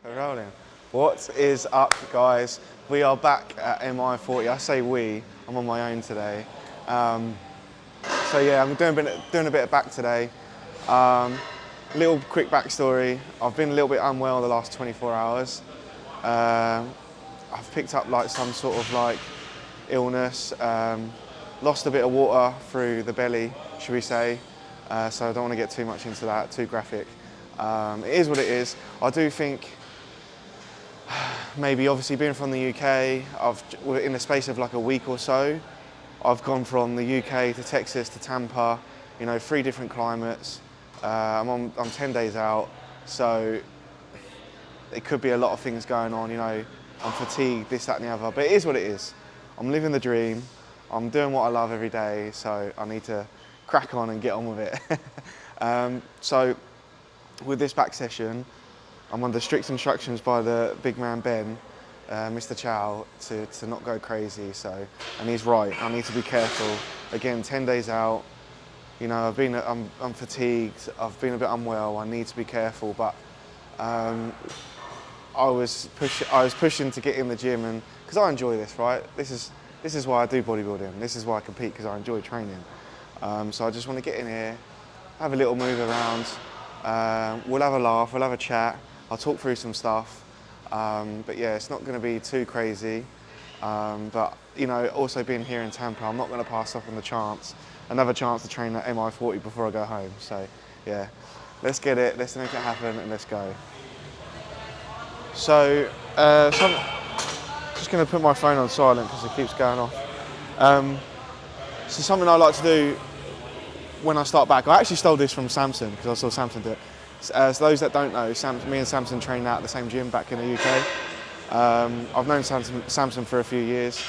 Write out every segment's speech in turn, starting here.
We're rolling. What is up, guys? We are back at MI40. I say we, I'm on my own today. So yeah, I'm doing a bit of back today. Little quick backstory. I've been a little bit unwell the last 24 hours. I've picked up like some sort of like illness. Lost a bit of water through the belly, should we say. So I don't want to get too much into that, too graphic. It is what it is. I do think maybe obviously being from the UK, in the space of like a week or so, I've gone from the UK to Texas to Tampa, you know, 3 different climates. I'm 10 days out, so it could be a lot of things going on, you know, I'm fatigued, this, that and the other, but it is what it is. I'm living the dream, I'm doing what I love every day, so I need to crack on and get on with it. So with this back session, I'm under strict instructions by the big man Ben, Mr. Chow, to not go crazy. So, and he's right. I need to be careful. Again, 10 days out. You know, I'm fatigued. I've been a bit unwell. I need to be careful. But I was pushing to get in the gym, and because I enjoy this, right? This is why I do bodybuilding. This is why I compete, because I enjoy training. So I just want to get in here, have a little move around. We'll have a laugh. We'll have a chat. I'll talk through some stuff, but yeah, it's not going to be too crazy. But you know, also being here in Tampa, I'm not going to pass up on another chance to train at MI40 before I go home. So yeah, let's get it, let's make it happen, and let's go. So, just going to put my phone on silent because it keeps going off. So something I like to do when I start back, I actually stole this from Samson because I saw Samson do it. So those that don't know, me and Samson trained out at the same gym back in the UK. I've known Samson for a few years,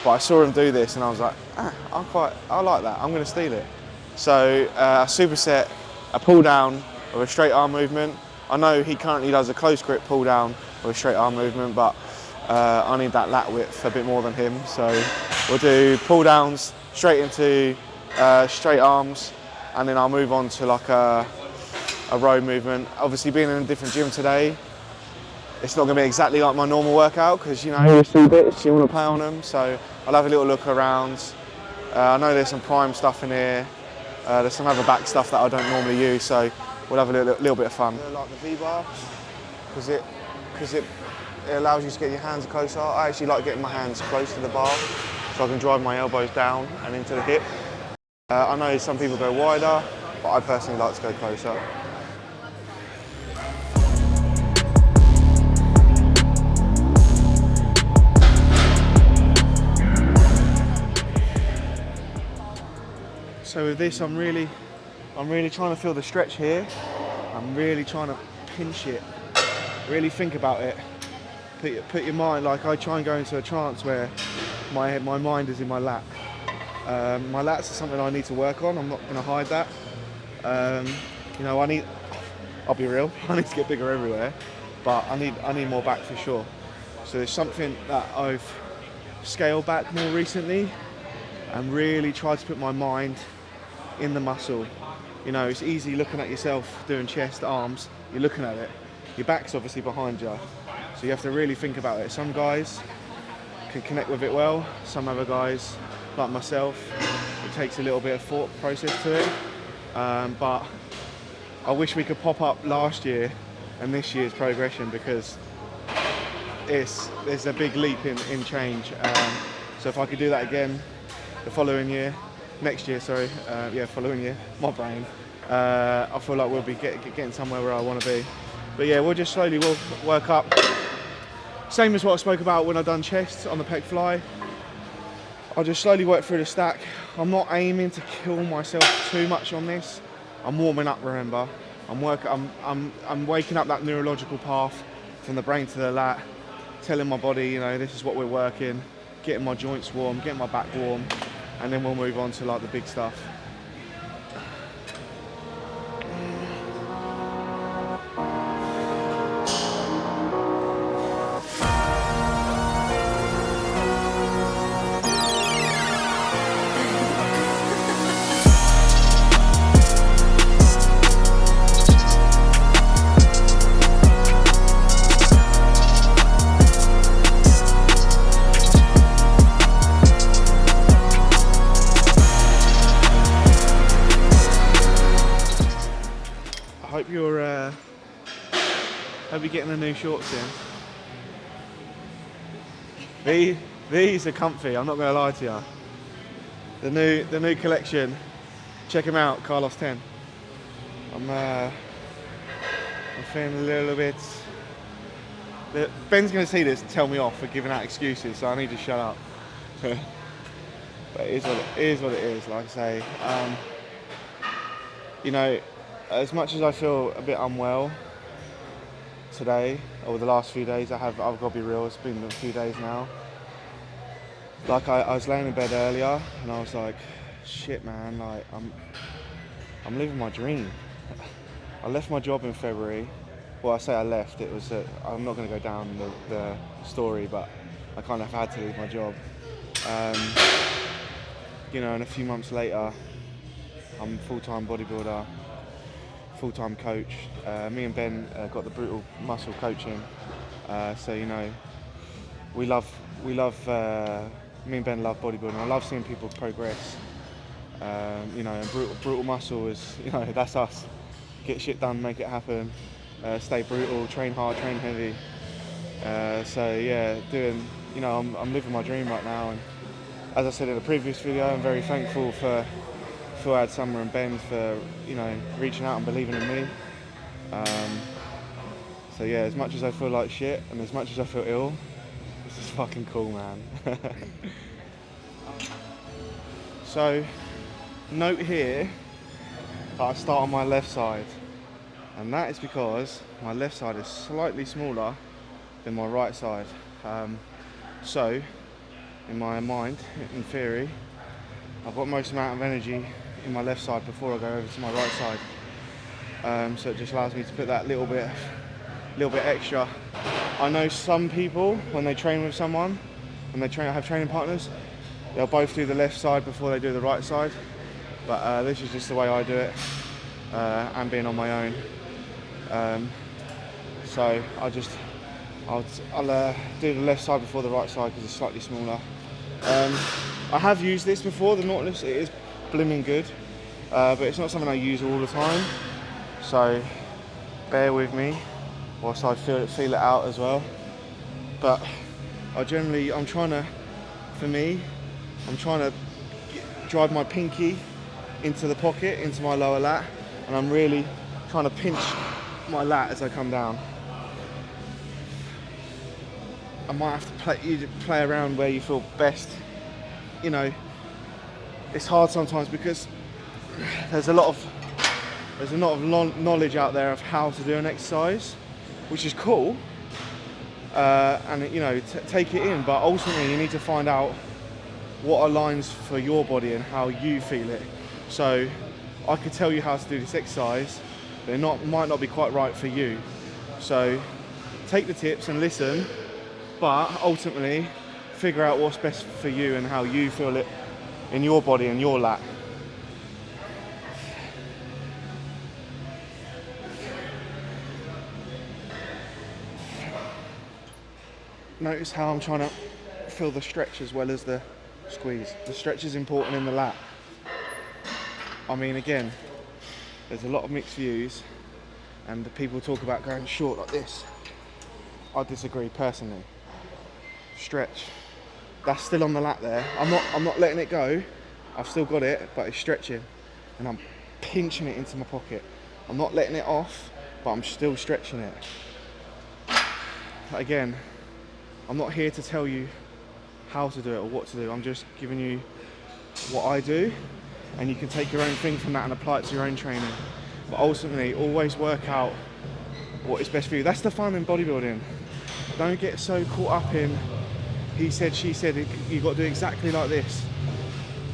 but I saw him do this and I was like, I like that, I'm going to steal it. So a superset, a pull down or a straight arm movement. I know he currently does a close grip pull down or a straight arm movement, but I need that lat width a bit more than him. So we'll do pull downs straight into straight arms, and then I'll move on to like a row movement. Obviously being in a different gym today, it's not going to be exactly like my normal workout because, you know, you see bits, you want to play on them. So I'll have a little look around. I know there's some prime stuff in here. There's some other back stuff that I don't normally use, so we'll have a little bit of fun. I like the V-bar because it allows you to get your hands closer. I actually like getting my hands close to the bar so I can drive my elbows down and into the hip. I know some people go wider, but I personally like to go closer. So with this, I'm really trying to feel the stretch here. I'm really trying to pinch it, really think about it. Put your mind, like I try and go into a trance where my mind is in my lat. My lats are something I need to work on. I'm not going to hide that. You know, I'll be real, I need to get bigger everywhere, but I need more back for sure. So there's something that I've scaled back more recently and really tried to put my mind in the muscle. You know, it's easy looking at yourself doing chest, arms, you're looking at it. Your back's obviously behind you, so you have to really think about it. Some guys can connect with it well, some other guys, like myself, it takes a little bit of thought process to it. But I wish we could pop up last year and this year's progression, because there's a big leap in change. So if I could do that again the following year, following year, my brain, I feel like we'll be getting somewhere where I want to be. But yeah, we'll just slowly work up. Same as what I spoke about when I done chest on the pec fly. I'll just slowly work through the stack. I'm not aiming to kill myself too much on this. I'm warming up, remember. I'm waking up that neurological path from the brain to the lat, telling my body, you know, this is what we're working, getting my joints warm, getting my back warm, and then we'll move on to like the big stuff. Hope you're getting the new shorts in. These are comfy, I'm not going to lie to you. The new collection, check them out, Carlos 10. I'm feeling a little bit... Ben's going to see this and tell me off for giving out excuses, so I need to shut up. But it is what it is, like I say. You know, as much as I feel a bit unwell today, or the last few days, I've got to be real, it's been a few days now. Like I was laying in bed earlier and I was like, shit man, like I'm living my dream. I left my job in February. Well, I say I left, it was, I'm not going to go down the story, but I kind of had to leave my job. You know, and a few months later, I'm a full-time bodybuilder, full-time coach. Me and Ben got the brutal muscle coaching. So, you know, we love, me and Ben love bodybuilding. I love seeing people progress. You know, and brutal muscle is, you know, that's us. Get shit done, make it happen. Stay brutal, train hard, train heavy. So yeah, you know, I'm living my dream right now. And as I said in the previous video, I'm very thankful for Fuad, Summer and Ben for, you know, reaching out and believing in me. So yeah, as much as I feel like shit and as much as I feel ill, this is fucking cool, man. So, note here that I start on my left side. And that is because my left side is slightly smaller than my right side. So, in my mind, in theory, I've got most amount of energy in my left side before I go over to my right side. So it just allows me to put that little bit extra. I know some people, when they train with someone, when they have training partners, they'll both do the left side before they do the right side. But this is just the way I do it, and being on my own. So I'll do the left side before the right side because it's slightly smaller. I have used this before, the Nautilus. It is blooming good, but it's not something I use all the time. So bear with me whilst I feel it out as well. But I'm trying to drive my pinky into the pocket, into my lower lat, and I'm really trying to pinch my lat as I come down. I might have to play around where you feel best. You know, it's hard sometimes because there's a lot of knowledge out there of how to do an exercise, which is cool, and you know, take it in. But ultimately, you need to find out what aligns for your body and how you feel it. So I could tell you how to do this exercise, but it might not be quite right for you. So take the tips and listen, but ultimately figure out what's best for you and how you feel it in your body and your lat. Notice how I'm trying to feel the stretch as well as the squeeze. The stretch is important in the lat. I mean, again, there's a lot of mixed views and the people talk about going short like this. I disagree personally. Stretch. That's still on the lat there. I'm not letting it go. I've still got it, but it's stretching. And I'm pinching it into my pocket. I'm not letting it off, but I'm still stretching it. Again, I'm not here to tell you how to do it or what to do. I'm just giving you what I do, and you can take your own thing from that and apply it to your own training. But ultimately, always work out what is best for you. That's the fun in bodybuilding. Don't get so caught up in he said, she said, you've got to do exactly like this.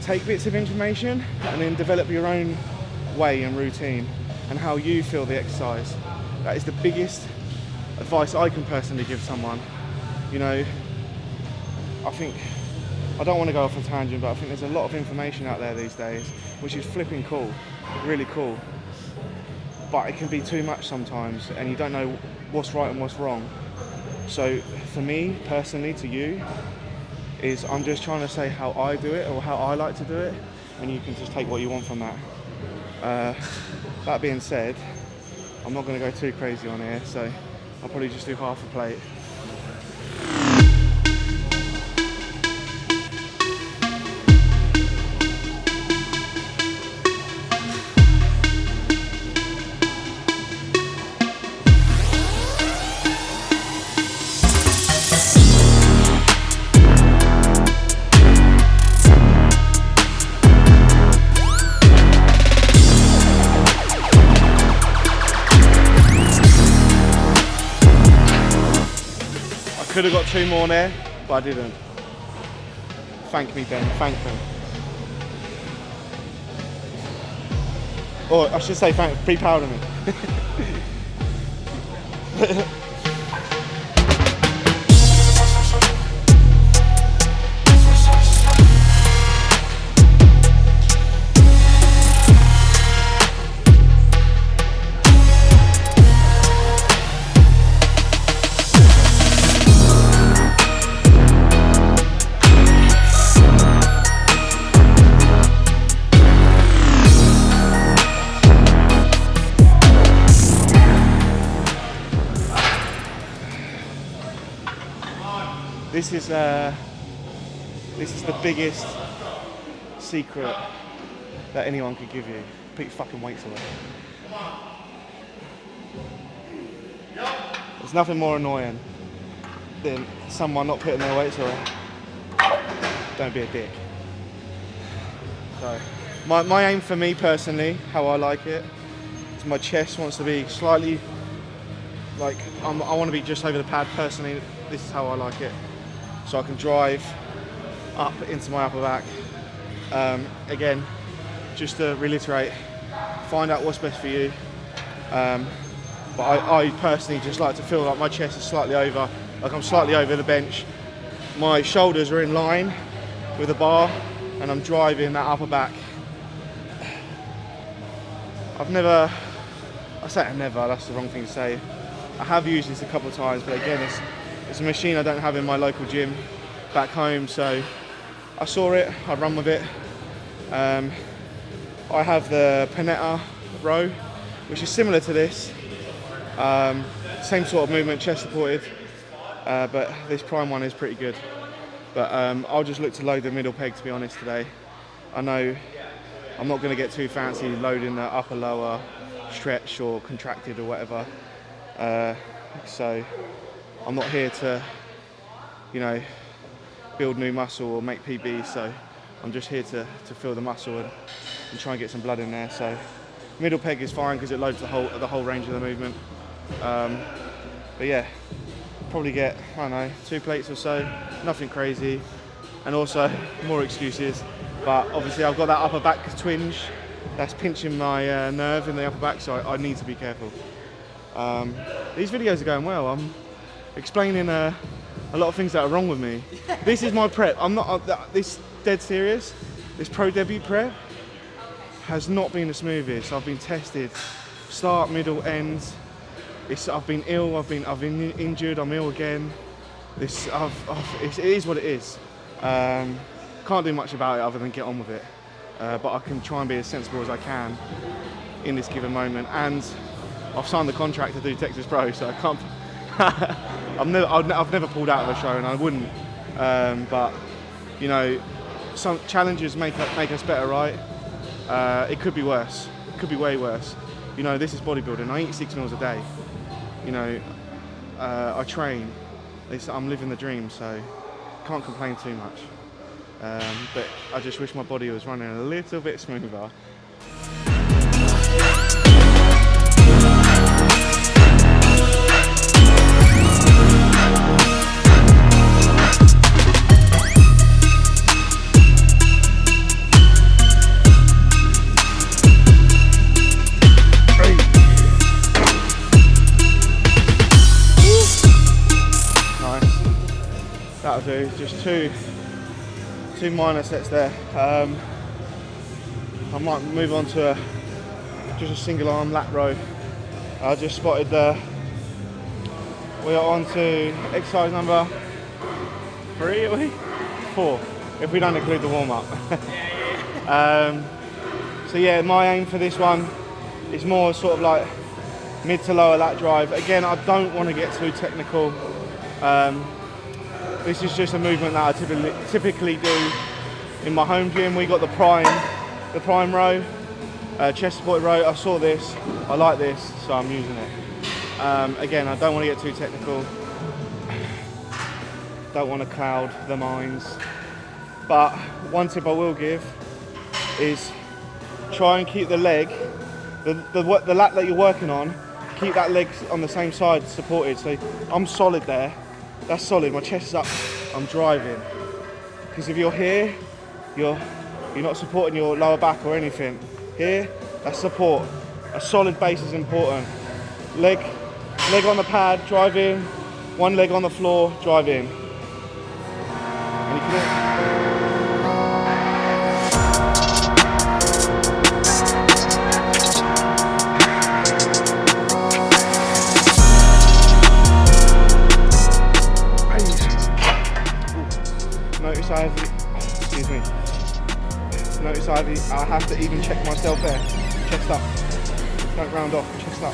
Take bits of information and then develop your own way and routine and how you feel the exercise. That is the biggest advice I can personally give someone. You know, I don't want to go off a tangent, but I think there's a lot of information out there these days, which is flipping cool, really cool. But it can be too much sometimes, and you don't know what's right and what's wrong. So for me, personally, to you, is I'm just trying to say how I do it or how I like to do it, and you can just take what you want from that. That being said, I'm not going to go too crazy on here, so I'll probably just do half a plate. Could have got 2 more there, but I didn't. Thank me, Ben, thank them. Or I should say thank, be proud of me. This is the biggest secret that anyone could give you. Put your fucking weights away. There's nothing more annoying than someone not putting their weights away. Don't be a dick. So, my aim for me personally, how I like it, is my chest wants to be slightly, like, I want to be just over the pad personally. This is how I like it. So I can drive up into my upper back. Again, just to reiterate, find out what's best for you. But I personally just like to feel like my chest is slightly over, like I'm slightly over the bench. My shoulders are in line with the bar and I'm driving that upper back. I say I've never, that's the wrong thing to say. I have used this a couple of times, but again, it's a machine I don't have in my local gym back home, so I saw it, I run with it. I have the Panetta row, which is similar to this. Same sort of movement, chest supported, but this Prime one is pretty good. But I'll just look to load the middle peg, to be honest, today. I know I'm not going to get too fancy loading the upper lower stretch or contracted or whatever. So I'm not here to, you know, build new muscle or make PBs, so I'm just here to fill the muscle and try and get some blood in there. So middle peg is fine because it loads the whole range of the movement. But yeah, probably get, I don't know, 2 plates or so, nothing crazy, and also more excuses. But obviously I've got that upper back twinge that's pinching my nerve in the upper back, so I need to be careful. These videos are going well. I'm explaining a lot of things that are wrong with me. This is my prep. I'm not this dead serious. This pro debut prep has not been the smoothest. I've been tested, start, middle, end. I've been ill. I've been injured. I'm ill again. It is what it is. Can't do much about it other than get on with it. But I can try and be as sensible as I can in this given moment. And I've signed the contract to do Texas Pro, so I can't. I've never pulled out of a show, and I wouldn't. But you know, some challenges make us better, right? It could be worse. It could be way worse. You know, this is bodybuilding. I eat 6 meals a day. You know, I train. I'm living the dream, so can't complain too much. But I just wish my body was running a little bit smoother. That'll do, just two minor sets there. I might move on to just a single arm lat row. I just spotted we are on to exercise number 3, are we? 4, if we don't include the warm up. So yeah, my aim for this one is more sort of like mid to lower lat drive. Again, I don't want to get too technical. This is just a movement that I typically do in my home gym. We got the prime row, chest supported row. I saw this, I like this, so I'm using it. Again, I don't want to get too technical. Don't want to cloud the minds. But one tip I will give is try and keep the leg, the lat that you're working on, keep that leg on the same side supported. So I'm solid there. That's solid. My chest is up. I'm driving. Because if you're here, you're not supporting your lower back or anything. Here, that's support. A solid base is important. Leg on the pad, drive in. One leg on the floor, drive in. And you can notice I have to even check myself there. Chest up. Don't round off, chest up.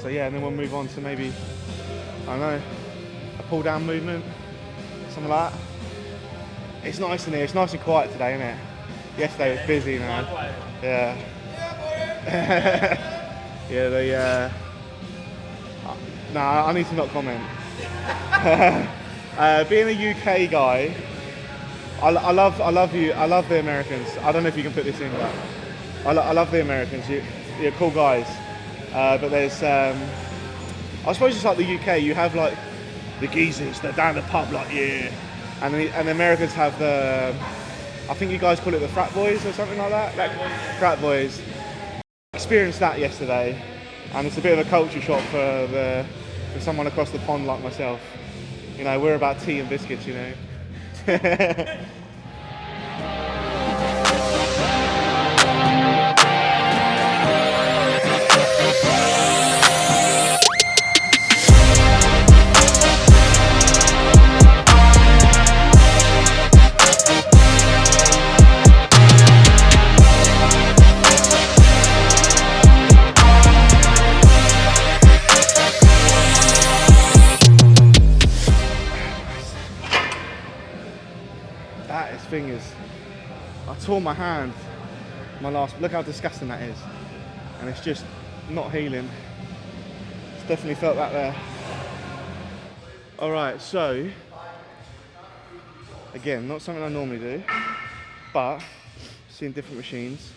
So yeah, and then we'll move on to maybe, I don't know, a pull down movement, something like that. It's nice in here, it's nice and quiet today, isn't it? Yesterday was busy, man. Yeah. Yeah, nah, I need to not comment. Being a UK guy, I love the Americans. I don't know if you can put this in, but I love the Americans. You're cool guys. But there's, I suppose it's like the UK. You have like the geezers, they're down the pub, like yeah, and the Americans have the, I think you guys call it the frat boys or something like that. Frat boys. Experienced that yesterday, and it's a bit of a culture shock for someone across the pond like myself. You know, we're about tea and biscuits, you know. Fingers. I tore my hand. Look how disgusting that is. And it's just not healing. It's definitely felt that there. Alright, so again, not something I normally do, but seeing different machines,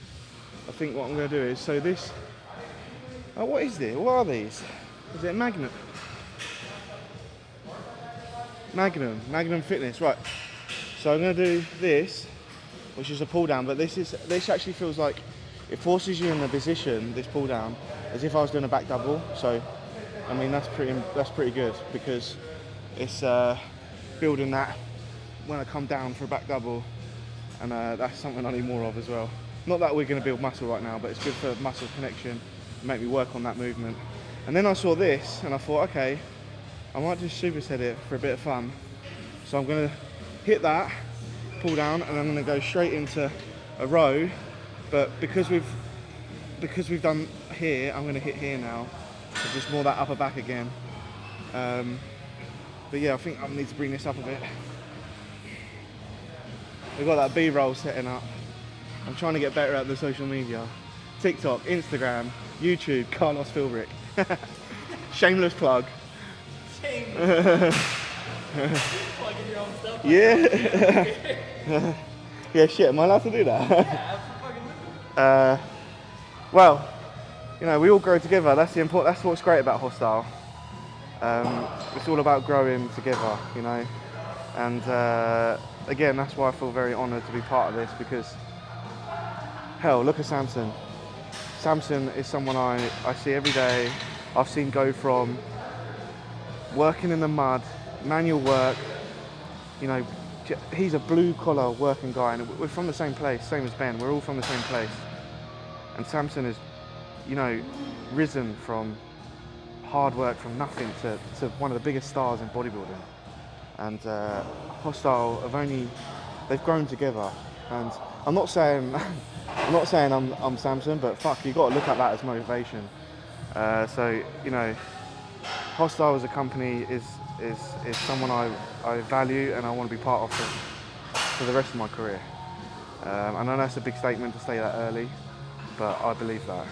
I think what I'm going to do is, so this, oh, what is this? What are these? Is it a magnet? Magnum Fitness, right. So I'm going to do this, which is a pull down, but this actually feels like it forces you in the position, this pull down, as if I was doing a back double. So, I mean, that's pretty good, because it's building that when I come down for a back double, and that's something I need more of as well. Not that we're going to build muscle right now, but it's good for muscle connection, make me work on that movement. And then I saw this, and I thought, okay, I might just superset it for a bit of fun. So I'm going to hit that, pull down, and I'm going to go straight into a row. But because we've done here, I'm going to hit here now. So just more that upper back again. But yeah, I think I need to bring this up a bit. We've got that B-roll setting up. I'm trying to get better at the social media. TikTok, Instagram, YouTube, Carlos Philbrick. Shameless plug. Plugging your own stuff. Yeah. Yeah, shit, am I allowed to do that? Yeah, fucking well, you know, we all grow together. That's what's great about HOSSTILE. It's all about growing together, you know. And again, that's why I feel very honoured to be part of this, because hell, look at Samson. Samson is someone I see every day. I've seen go from working in the mud, manual work, you know, he's a blue collar working guy, and we're from the same place, same as Ben, we're all from the same place. And Samson has, you know, risen from hard work, from nothing to one of the biggest stars in bodybuilding. And HOSSTILE they've grown together. And I'm not saying I'm Samson, but fuck, you got to look at that as motivation. So, you know, HOSSTILE as a company is someone I value and I want to be part of for the rest of my career. I know that's a big statement to say that early, but I believe that.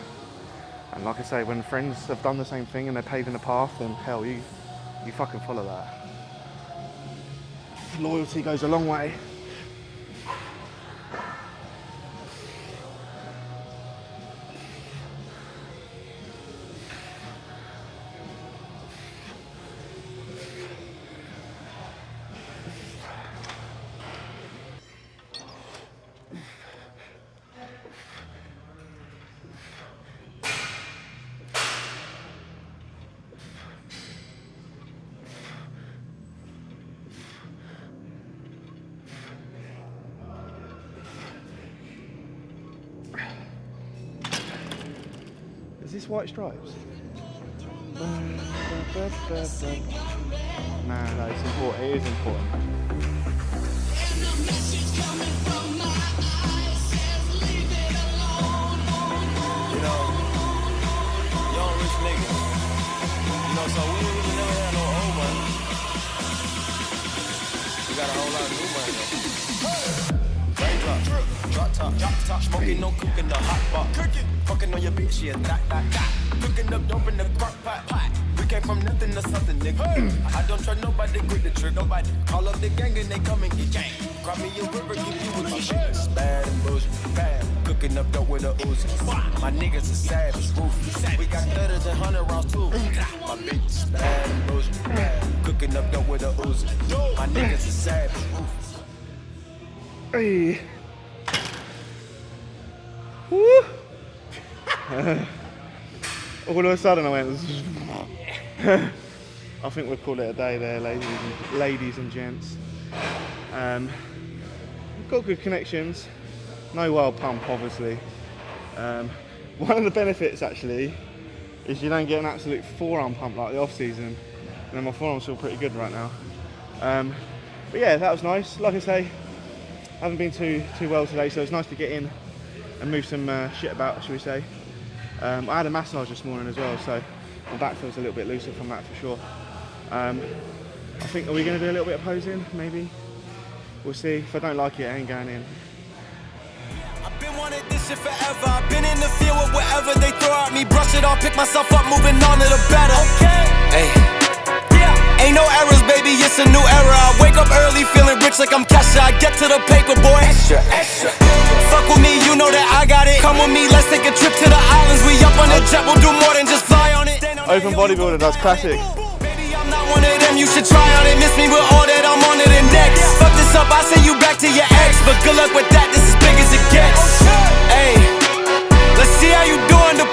And like I say, when friends have done the same thing and they're paving the path, then hell, you fucking follow that. Loyalty goes a long way. Is this white stripes? Nah, no, it's important. It is important. You know, young rich nigga. You know, so we never had no old money. We got a whole lot of new money though. Raindrop, drop top, smoking, no cooking, the hot pot. Fucking on your bitch, yeah, that. Cooking up dope in the crock pot. We came from nothing to something, nigga. I don't trust nobody, grip the trick, nobody. Call up the gang and they come and get gang. Grab me a river, give you what you shit. Bad and bullshit, bad. Cooking up dope with a Uzi. My niggas is savage, ruthless. We got 30s and 100 rounds too. My bitch is bad and bullshit, bad. Cooking up dope with a Uzi. My niggas is savage, ruthless. Hey. Woo! All of a sudden I went. I think we'll call it a day there, ladies and gents. We've got good connections. No wild pump, obviously. One of the benefits actually is you don't get an absolute forearm pump like the off season. And my forearms feel pretty good right now. But yeah, that was nice. Like I say, I haven't been too well today, so it's nice to get in and move some shit about, shall we say. I had a massage this morning as well, so my back feels a little bit looser from that for sure. I think, are we going to do a little bit of posing? Maybe. We'll see. If I don't like it, I ain't going in. I've been wanting this shit forever. I've been in the field with whatever they throw at me. Brush it off, pick myself up, moving on to the better. Okay. Hey. Ain't no errors, baby, it's a new era. I wake up early, feeling rich like I'm Kesha. I get to the paper, boy. Extra. Fuck with me, you know that I got it. Come with me, let's take a trip to the islands. We up on the jet, we'll do more than just fly on it. Open bodybuilder, that's classic. Baby, I'm not one of them, you should try on it. Miss me with all that, I'm on to the next. Fuck this up, I send you back to your ex. But good luck with that, this is big as it gets. Hey, let's see how you doing. The